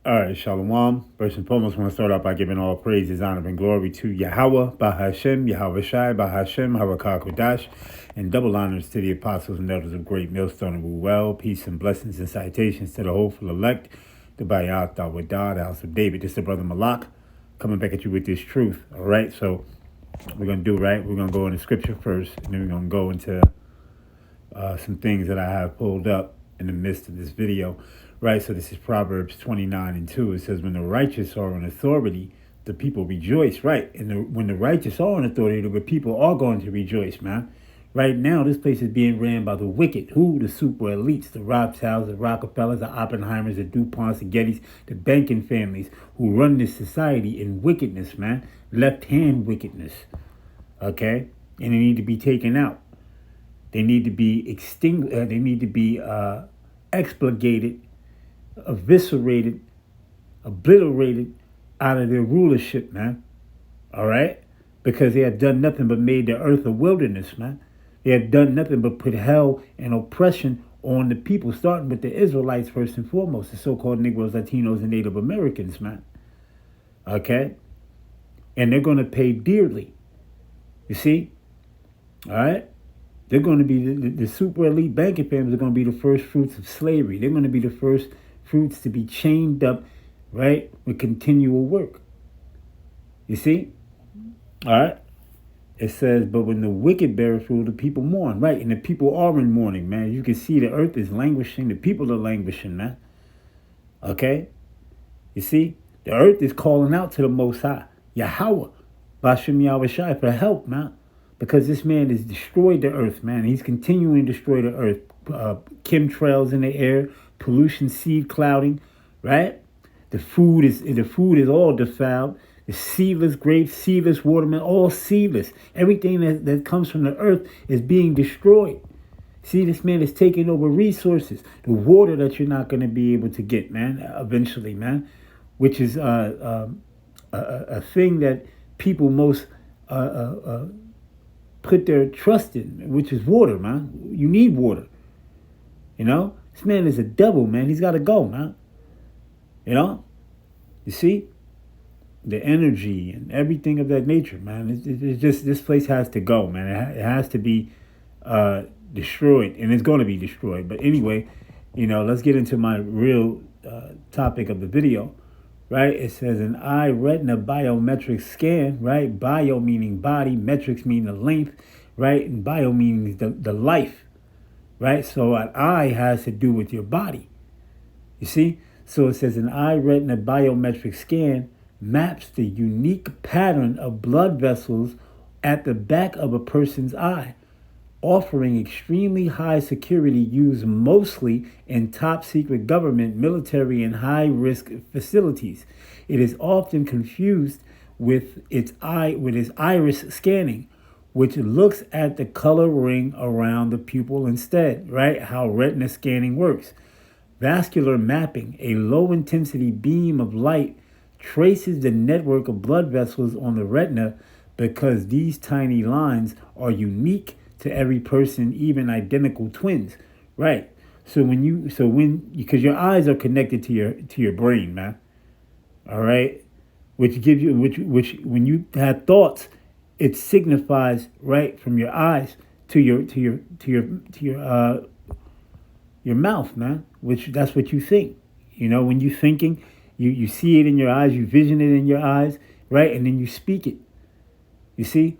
All right, Shalom. First and foremost, I want to start off by giving all praises, honor, and glory to Yahweh, Bahashem, Yahweh Shai, Bahashem, Harakah Kodash, and double honors to the apostles and elders of Great Millstone and Ruel. Peace and blessings and citations to the hopeful elect, the Bayat, Dawadah, the house of David. This is the brother Malak coming back at you with this truth. All right, so we're going to do right. We're going to go into scripture first, and then we're going to go into some things that I have pulled up in the midst of this video. Right, so this is Proverbs 29:2. It says, when the righteous are in authority, the people rejoice. Right, and when the righteous are in authority, the people are going to rejoice, man. Right now, this place is being ran by the wicked. Who? The super elites, the Rothschilds, the Rockefellers, the Oppenheimers, the DuPonts, the Gettys, the banking families who run this society in wickedness, man. Left-hand wickedness, okay? And they need to be taken out. They need to be extinguished. They need to be expurgated, eviscerated, obliterated out of their rulership, man. All right? Because they have done nothing but made the earth a wilderness, man. They have done nothing but put hell and oppression on the people, starting with the Israelites first and foremost, the so-called Negroes, Latinos, and Native Americans, man. Okay? And they're going to pay dearly. You see? All right? They're going to be, the super elite banking families are going to be the first fruits of slavery. They're going to be the first fruits to be chained up, right, with continual work. You see? All right? It says, but when the wicked bear fruit, the people mourn. Right, and the people are in mourning, man. You can see the earth is languishing. The people are languishing, man. Okay? You see? The earth is calling out to the Most High, Yahweh, Bashem Yahweh Shai, for help, man. Because this man has destroyed the earth, man. He's continuing to destroy the earth. Chemtrails in the air, pollution, seed clouding, right? The food is all defiled. The seedless grapes, seedless watermelon, all seedless. Everything that comes from the earth is being destroyed. See, this man is taking over resources. The water that you're not going to be able to get, man, eventually, man, which is a thing that people most put their trust in, which is water, man. You need water. You know? This man is a devil, man. He's got to go, man. You know? You see? The energy and everything of that nature, man. It's just, this place has to go, man. It has to be destroyed, and it's going to be destroyed. But anyway, you know, let's get into my real topic of the video. Right, it says an eye retina biometrics scan, right? Bio meaning body, metrics meaning the length, right? And bio meaning the life, right? So an eye has to do with your body. You see? So it says an eye retina biometric scan maps the unique pattern of blood vessels at the back of a person's eye, offering extremely high security used mostly in top secret government, military, and high-risk facilities. It is often confused with its iris scanning, which looks at the color ring around the pupil instead, right? How retina scanning works. Vascular mapping, a low-intensity beam of light, traces the network of blood vessels on the retina because these tiny lines are unique to every person, even identical twins, right? Because your eyes are connected to your brain, man. All right, which gives you which when you have thoughts, it signifies right from your eyes to your mouth, man. Which that's what you think. You know, when you're thinking, you see it in your eyes, you vision it in your eyes, right, and then you speak it. You see.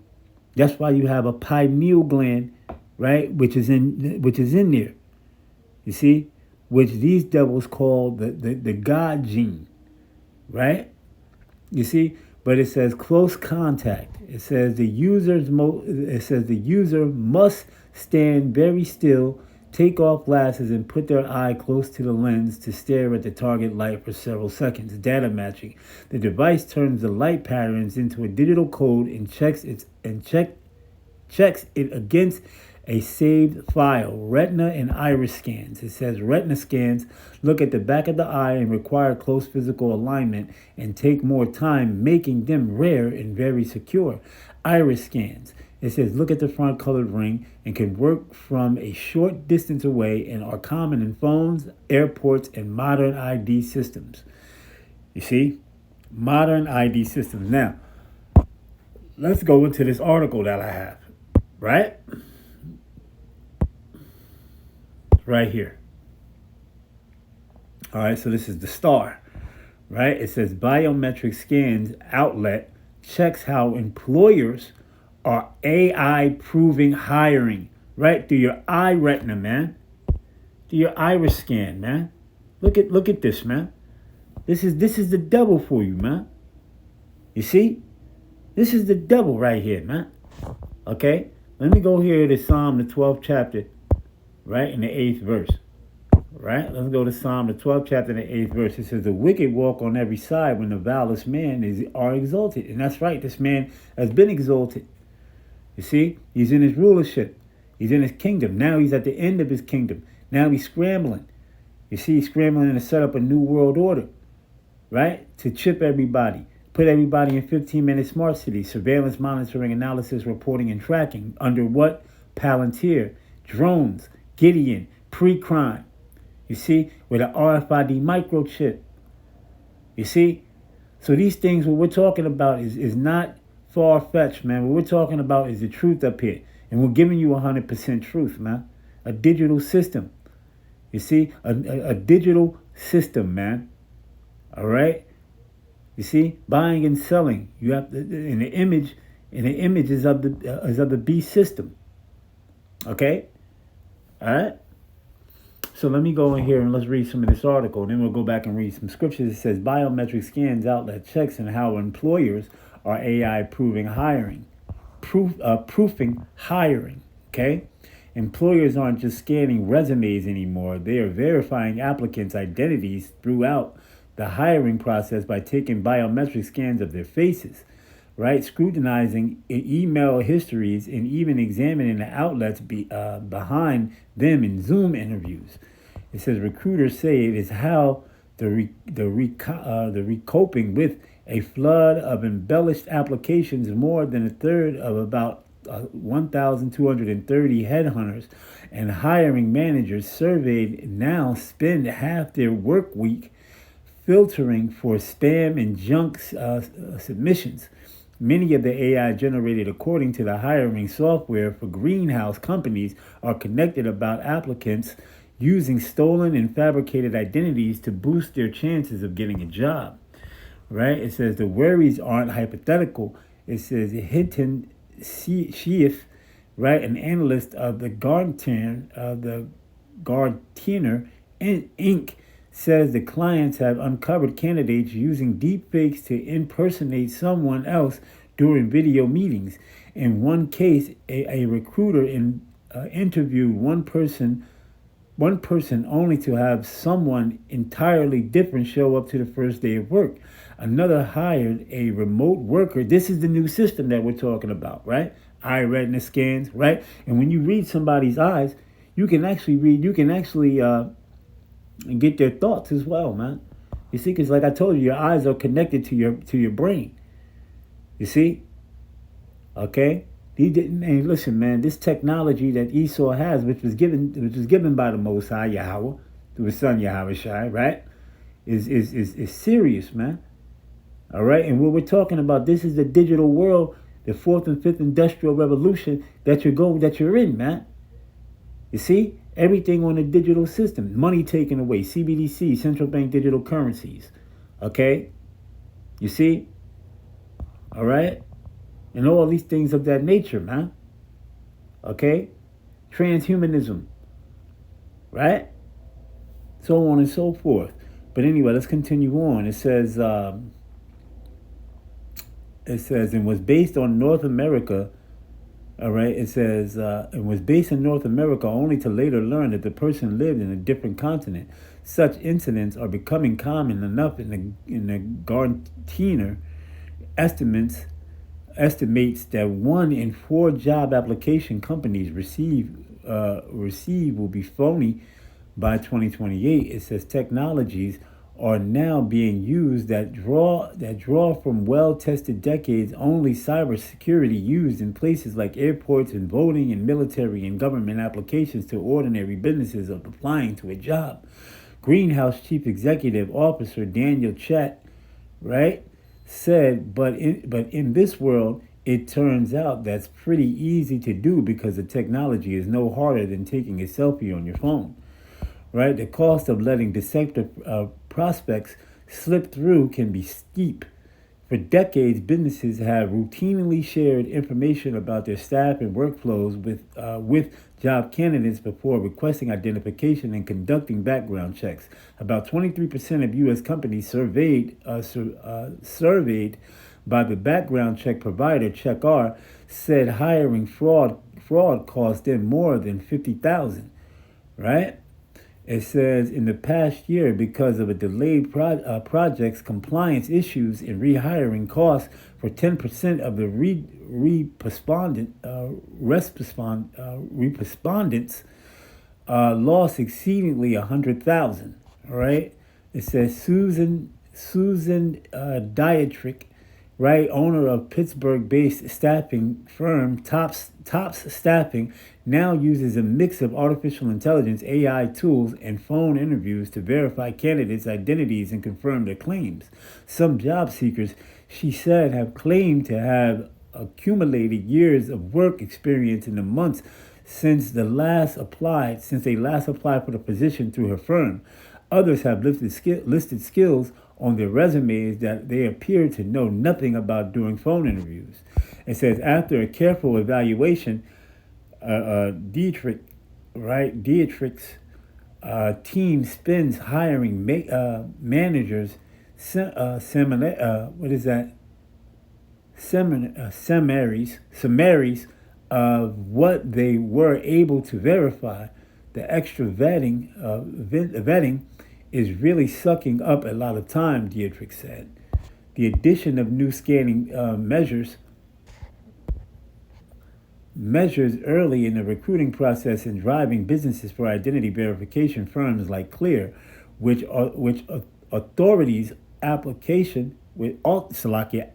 That's why you have a pineal gland, right, which is in there. You see, which these devils call the God gene, right? You see, but it says close contact. It says the user must stand very still, take off glasses, and put their eye close to the lens to stare at the target light for several seconds. Data matching. The device turns the light patterns into a digital code and checks it against a saved file. Retina and iris scans. It says retina scans look at the back of the eye and require close physical alignment and take more time, making them rare and very secure. Iris scans. It says look at the front colored ring and can work from a short distance away and are common in phones, airports, and modern ID systems. You see? Modern ID systems. Now, let's go into this article that I have, right? Right here. All right, so this is the star, right? It says Biometrics scans outlet checks how employers are AI proving hiring, right? Through your eye retina, man. Through your iris scan, man. Look at this, man. This is the devil for you, man. You see? This is the devil right here, man. Okay? Let me go here to Psalm, the 12th chapter, right? In the 8th verse. Right? Let's go to Psalm, the 12th chapter, and the 8th verse. It says, the wicked walk on every side when the vilest man are exalted. And that's right. This man has been exalted. You see? He's in his rulership. He's in his kingdom. Now he's at the end of his kingdom. Now he's scrambling. You see, he's scrambling to set up a new world order. Right? To chip everybody. Put everybody in 15-minute smart cities. Surveillance, monitoring, analysis, reporting, and tracking. Under what? Palantir. Drones. Gideon. Pre-crime. You see, with an RFID microchip. You see? So these things, what we're talking about is not far-fetched, man. What we're talking about is the truth up here. And we're giving you 100% truth, man. A digital system. You see? A digital system, man. All right? You see? Buying and selling. You have to, in the image is of the beast system. Okay? All right? So let me go in here and let's read some of this article. Then we'll go back and read some scriptures. It says, Biometric scans outlet checks and how employers are AI proving hiring. Proofing hiring, okay? Employers aren't just scanning resumes anymore. They are verifying applicants' identities throughout the hiring process by taking biometric scans of their faces, right? Scrutinizing email histories and even examining the outlets behind them in Zoom interviews. It says recruiters say it is how the recoping with a flood of embellished applications. More than a third of about 1,230 headhunters and hiring managers surveyed now spend half their work week filtering for spam and junk submissions. Many of the AI generated according to the hiring software for greenhouse companies are connected about applicants using stolen and fabricated identities to boost their chances of getting a job. Right? It says the worries aren't hypothetical. It says Hinton Schiff, right, an analyst of the Gardner Inc., says the clients have uncovered candidates using deepfakes to impersonate someone else during video meetings. In one case, a recruiter interviewed one person only to have someone entirely different show up to the first day of work. Another hired a remote worker. This is the new system that we're talking about, right? Eye retina scans, right? And when you read somebody's eyes, you can actually and get their thoughts as well, man. You see, because like I told you, your eyes are connected to your brain. You see? Okay? And listen, man, this technology that Esau has, which was given by the Most High Yahweh, through his son Yahweh Shai, right? Is serious, man. All right? And what we're talking about, this is the digital world, the fourth and fifth industrial revolution that you're in, man. You see? Everything on a digital system. Money taken away. CBDC, central bank digital currencies. Okay? You see? All right? And all these things of that nature, man. Okay? Transhumanism. Right? So on and so forth. But anyway, let's continue on. It says, and was based on North America. All right, it says, it was based in North America only to later learn that the person lived in a different continent. Such incidents are becoming common enough in the Gartner estimates that 1 in 4 job application companies receive will be phony by 2028. It says technologies are now being used that draw from well-tested decades only cybersecurity used in places like airports and voting and military and government applications to ordinary businesses of applying to a job. Greenhouse Chief Executive Officer Daniel Chat right? Said, but in this world, it turns out that's pretty easy to do because the technology is no harder than taking a selfie on your phone, right? The cost of letting deceptive prospects slip through can be steep. For decades, businesses have routinely shared information about their staff and workflows with job candidates before requesting identification and conducting background checks. About 23% of U.S. companies surveyed by the background check provider CheckR said hiring fraud cost them more than 50,000. Right? It says in the past year, because of a delayed project's compliance issues and rehiring costs for 10% of the respondents, lost exceedingly 100,000. All right. It says Susan Dietrich, right, owner of Pittsburgh-based staffing firm Tops Staffing, now uses a mix of artificial intelligence AI tools and phone interviews to verify candidates' identities and confirm their claims. Some job seekers, she said, have claimed to have accumulated years of work experience in the months since they last applied for the position through her firm. Others have listed skills on their resumes that they appear to know nothing about during phone interviews. It says after a careful evaluation, Dietrich, right, Dietrich's team spends hiring managers. What is that? Summaries of what they were able to verify. The extra vetting is really sucking up a lot of time, Dietrich said. The addition of new scanning measures early in the recruiting process and driving businesses for identity verification firms like Clear, which authorities application with Salakia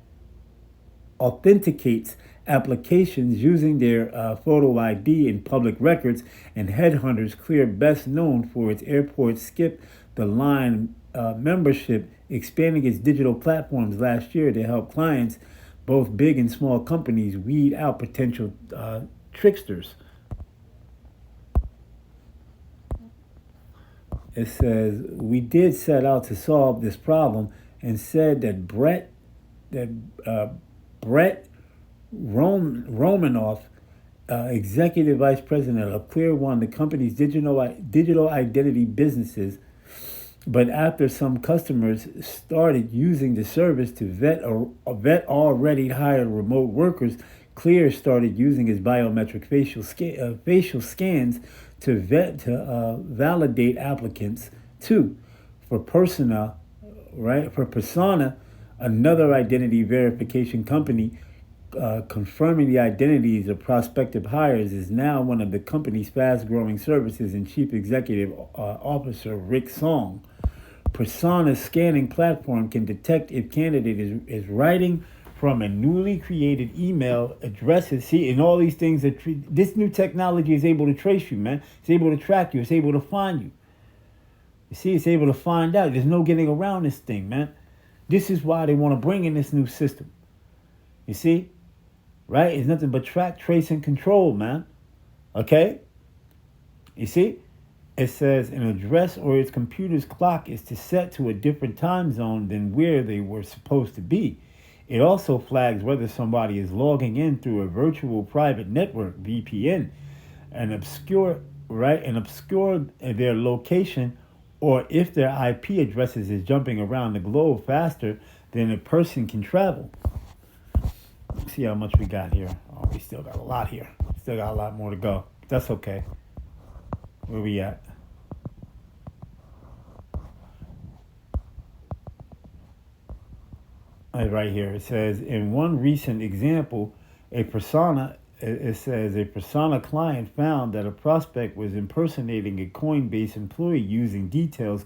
authenticates applications using their photo ID in public records, and Headhunters Clear, best known for its airport skip the line membership, expanding its digital platforms last year to help clients, both big and small companies, weed out potential tricksters. It says, we did set out to solve this problem and said that Brett Romanoff, executive vice president of Clear One, the company's digital identity businesses. But after some customers started using the service to vet already hired remote workers, Clear started using its biometric facial scans to validate applicants too. For Persona, right? For Persona, another identity verification company, confirming the identities of prospective hires is now one of the company's fast-growing services, and Chief Executive Officer Rick Song. Persona's scanning platform can detect if candidate is writing from a newly created email addresses. See, and all these things that this new technology is able to trace you, man. It's able to track you. It's able to find you. You see, it's able to find out. There's no getting around this thing, man. This is why they want to bring in this new system. You see? Right? It's nothing but track, trace, and control, man. Okay? You see? It says an address or its computer's clock is to set to a different time zone than where they were supposed to be. It also flags whether somebody is logging in through a virtual private network, VPN, and obscure their location, or if their IP addresses is jumping around the globe faster than a person can travel. Let's see how much we got here. Oh, we still got a lot here. Still got a lot more to go. That's okay. Where we at? Right here. It says, in one recent example, it says a persona client found that a prospect was impersonating a Coinbase employee using details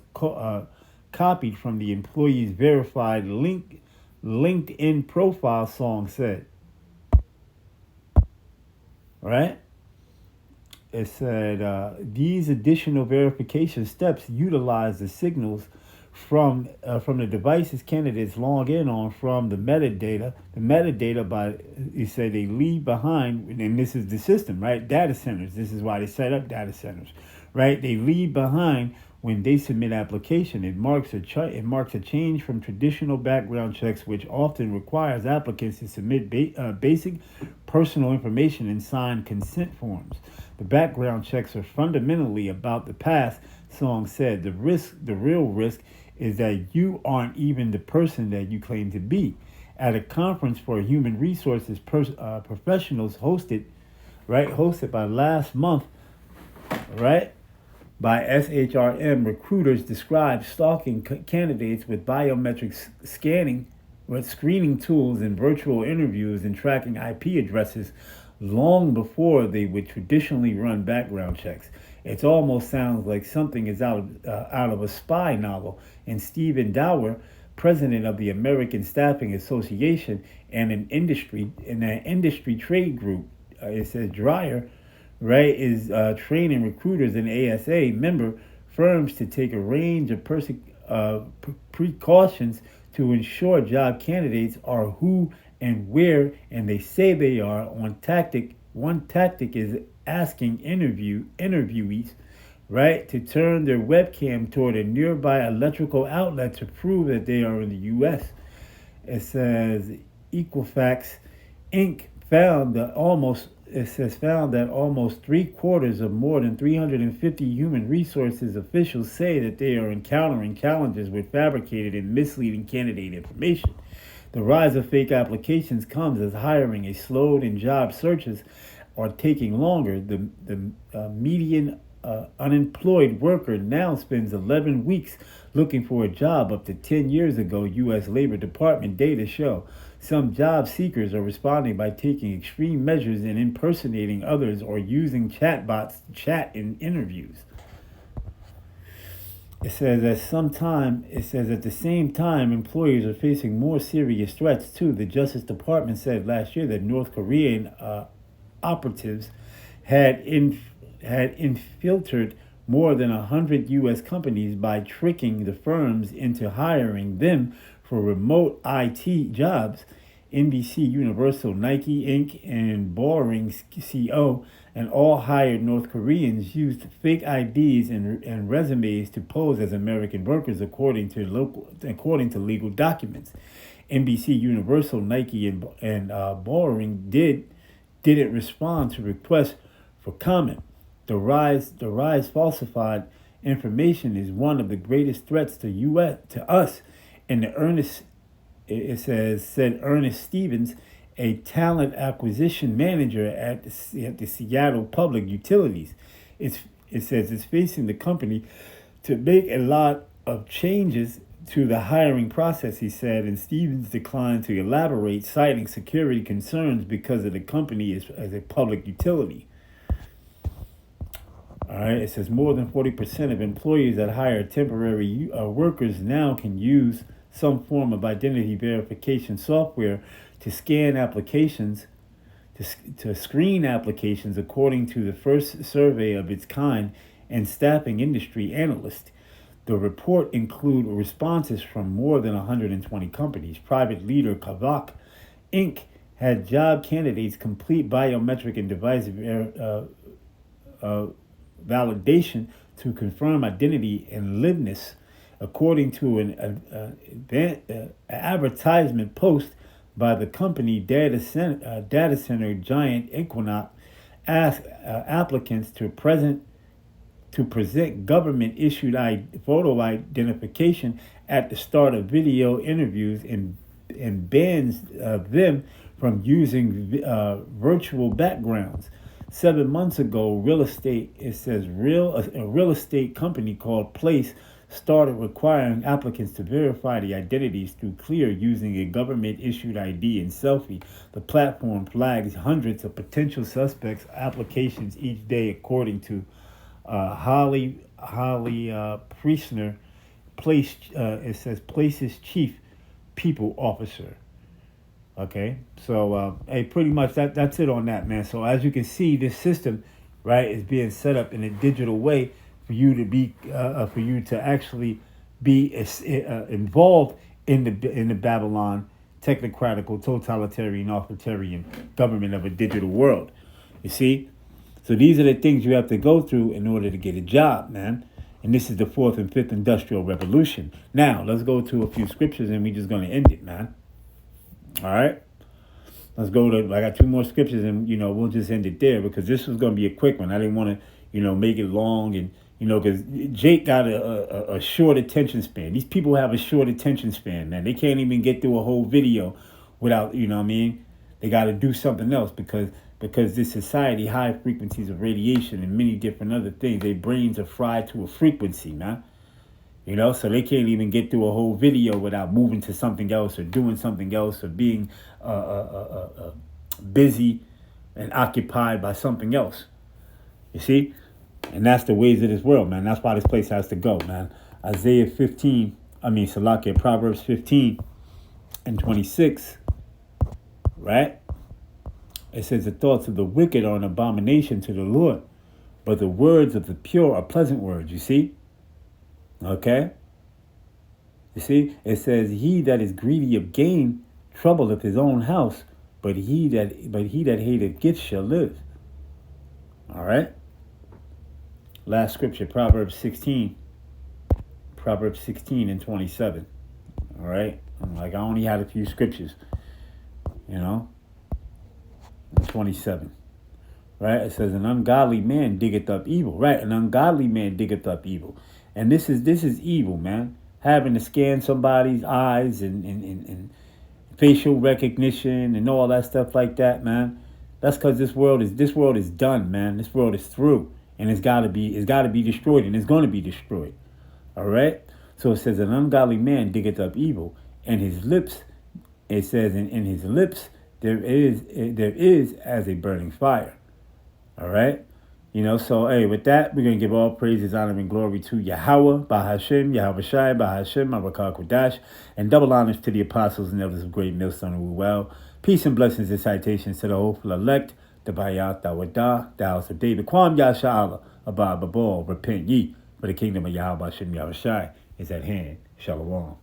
copied from the employee's verified LinkedIn profile, Song said. Right? It said these additional verification steps utilize the signals from the devices candidates log in on from the metadata. The metadata by you say they leave behind, and this is the system, right? Data centers. This is why they set up data centers, right? They leave behind when they submit application. It marks a change from traditional background checks, which often requires applicants to submit basic personal information and sign consent forms. The background checks are fundamentally about the past. Song said the real risk is that you aren't even the person that you claim to be. At a conference for human resources professionals hosted by last month, right, by SHRM, recruiters described stalking candidates with biometric scanning, with screening tools and virtual interviews and tracking IP addresses long before they would traditionally run background checks. It almost sounds like something is out of a spy novel. And Stephen Dower, president of the American Staffing Association and an industry trade group, it says Dreyer, right, is training recruiters and ASA member firms to take a range of precautions to ensure job candidates are who and where and they say they are. One tactic is asking interviewees, right, to turn their webcam toward a nearby electrical outlet to prove that they are in the U.S. It says Equifax Inc. found that almost 3/4 of more than 350 human resources officials say that they are encountering challenges with fabricated and misleading candidate information. The rise of fake applications comes as hiring is slowed and job searches are taking longer. The median unemployed worker now spends 11 weeks looking for a job, up to 10 years ago, U.S. Labor Department data show. Some job seekers are responding by taking extreme measures and impersonating others or using chatbots to chat in interviews. It says at the same time, employers are facing more serious threats too. The Justice Department said last year that North Korean operatives had infiltrated more than 100 U.S. companies by tricking the firms into hiring them for remote IT jobs. NBC Universal, Nike Inc., and Boring CO, and all hired North Koreans used fake IDs and resumes to pose as American workers, according to legal documents. NBC Universal, Nike, and Boring didn't respond to requests for comment. The rise falsified information is one of the greatest threats to us. And said Ernest Stevens, a talent acquisition manager at the Seattle Public Utilities. It says it's facing the company to make a lot of changes to the hiring process, he said, and Stevens declined to elaborate, citing security concerns because of the company as a public utility. All right, it says more than 40% of employees that hire temporary workers now can use some form of identity verification software to scan applications, to screen applications, according to the first survey of its kind and staffing industry analysts. The report includes responses from more than 120 companies. Private leader Kavak Inc. had job candidates complete biometric and device validation to confirm identity and liveness, according to an advertisement post by the company data center giant Equinox. Asked applicants to present government-issued photo identification at the start of video interviews and bans them from using virtual backgrounds. 7 months ago, a real estate company called Place started requiring applicants to verify the identities through Clear using a government-issued ID and selfie. The platform flags hundreds of potential suspects' applications each day, according to Holly Priestner, it says Place's chief people officer. Okay, so hey, pretty much that's it on that, man. So as you can see, this system, right, is being set up in a digital way for you to actually be involved in the Babylon technocratical, totalitarian, authoritarian government of a digital world. You see? So these are the things you have to go through in order to get a job, man. And this is the fourth and fifth industrial revolution. Now, let's go to a few scriptures and we're just going to end it, man. All right? Let's go to, I got two more scriptures and, we'll just end it there because this was going to be a quick one. I didn't want to, make it long and, because Jake got a short attention span. These people have a short attention span, man. They can't even get through a whole video without, They got to do something else because this society, high frequencies of radiation and many different other things, their brains are fried to a frequency, man. So they can't even get through a whole video without moving to something else or doing something else or being busy and occupied by something else. You see? And that's the ways of this world, man. That's why this place has to go, man. Proverbs 15 and 26, right? It says the thoughts of the wicked are an abomination to the Lord, but the words of the pure are pleasant words, you see? Okay? You see? It says, he that is greedy of gain troubleth his own house, but he that hateth gifts shall live. All right? Last scripture, Proverbs 16 and 27. All right? I only had a few scriptures, 27. Right? It says, an ungodly man diggeth up evil. Right? An ungodly man diggeth up evil. And this is evil, man. Having to scan somebody's eyes and facial recognition and all that stuff like that, man. That's because this world is done, man. This world is through. And it's gotta be destroyed, and it's gonna be destroyed. All right? So it says, an ungodly man diggeth up evil, and his lips, it says, in his lips there is as a burning fire. All right? So, hey, with that, we're going to give all praises, honor, and glory to Yahweh, Bahashem, Yahweh Shai, Bahashem, Marakah Kodash, and double honors to the apostles and elders of great millstone who well. Peace and blessings and citations to the hopeful elect, the Bayat, the Wadah, the house of David, Kwam Yasha'Allah, Abba Babal, repent ye, for the kingdom of Yahweh, Bahashem, Yahweh Shai is at hand. Shalom.